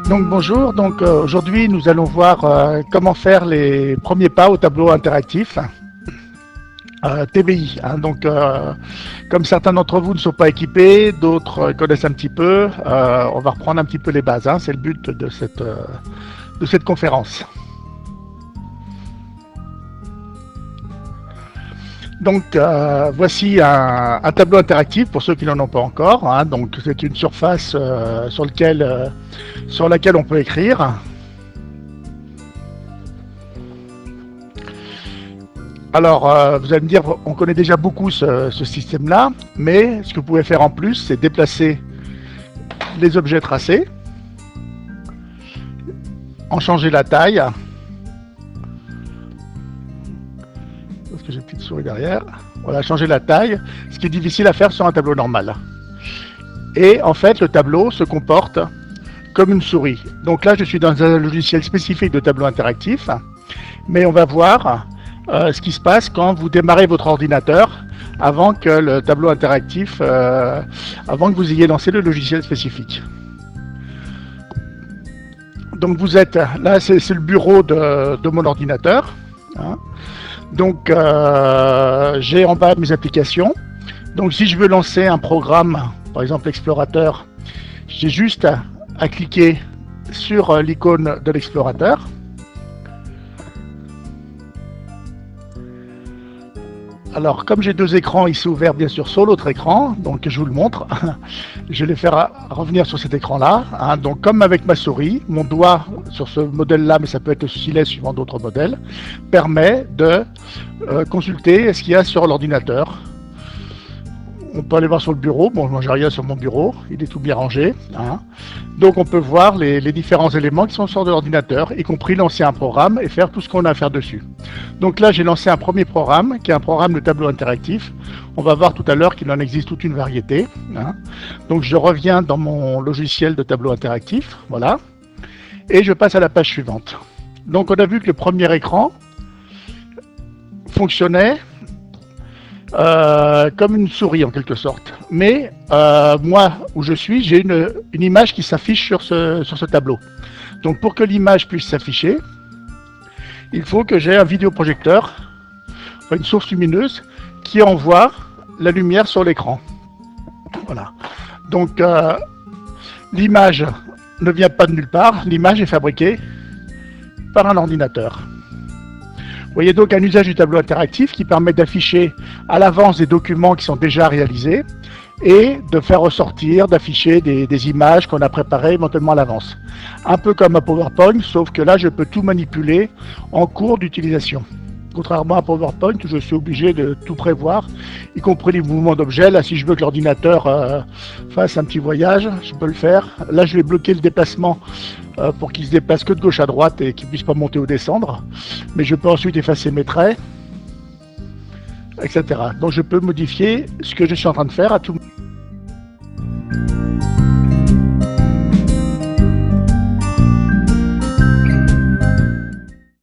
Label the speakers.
Speaker 1: Donc bonjour, aujourd'hui nous allons voir comment faire les premiers pas au tableau interactif TBI. Comme certains d'entre vous ne sont pas équipés, d'autres connaissent un petit peu, on va reprendre un petit peu les bases, c'est le but de cette conférence. Voici un tableau interactif pour ceux qui n'en ont pas encore. Donc c'est une surface sur laquelle on peut écrire. Alors, vous allez me dire, on connaît déjà beaucoup ce système-là, mais ce que vous pouvez faire en plus, c'est déplacer les objets tracés, en changer la taille. Parce que j'ai une petite souris derrière. Voilà, changer la taille, ce qui est difficile à faire sur un tableau normal. Et en fait, le tableau se comporte comme une souris. Donc là, je suis dans un logiciel spécifique de tableau interactif, mais on va voir ce qui se passe quand vous démarrez votre ordinateur avant que le tableau interactif, avant que vous ayez lancé le logiciel spécifique. Donc vous êtes, là c'est le bureau de mon ordinateur. Donc j'ai en bas mes applications. Donc si je veux lancer un programme, par exemple l'explorateur, j'ai juste à cliquer sur l'icône de l'explorateur. Alors, comme j'ai deux écrans ici ouverts, bien sûr, sur l'autre écran, donc je vous le montre, je vais les faire revenir sur cet écran-là. Donc, comme avec ma souris, mon doigt sur ce modèle-là, mais ça peut être stylet suivant d'autres modèles, permet de consulter ce qu'il y a sur l'ordinateur. On peut aller voir sur le bureau. Bon, moi, j'ai rien sur mon bureau. Il est tout bien rangé. Donc, on peut voir les différents éléments qui sont sur l'ordinateur, y compris lancer un programme et faire tout ce qu'on a à faire dessus. Donc là, j'ai lancé un premier programme, qui est un programme de tableau interactif. On va voir tout à l'heure qu'il en existe toute une variété. Donc, je reviens dans mon logiciel de tableau interactif. Voilà. Et je passe à la page suivante. Donc, on a vu que le premier écran fonctionnait comme une souris en quelque sorte. Mais moi, où je suis, j'ai une image qui s'affiche sur ce tableau. Donc pour que l'image puisse s'afficher, il faut que j'ai un vidéoprojecteur, une source lumineuse, qui envoie la lumière sur l'écran. Voilà. Donc l'image ne vient pas de nulle part, l'image est fabriquée par un ordinateur. Vous voyez donc un usage du tableau interactif qui permet d'afficher à l'avance des documents qui sont déjà réalisés et de faire ressortir, d'afficher des images qu'on a préparées éventuellement à l'avance. Un peu comme un PowerPoint, sauf que là, je peux tout manipuler en cours d'utilisation. Contrairement à PowerPoint, où je suis obligé de tout prévoir, y compris les mouvements d'objets. Là, si je veux que l'ordinateur fasse un petit voyage, je peux le faire. Là, je vais bloquer le déplacement pour qu'il se déplace que de gauche à droite et qu'il ne puisse pas monter ou descendre. Mais je peux ensuite effacer mes traits, etc. Donc, je peux modifier ce que je suis en train de faire à tout moment.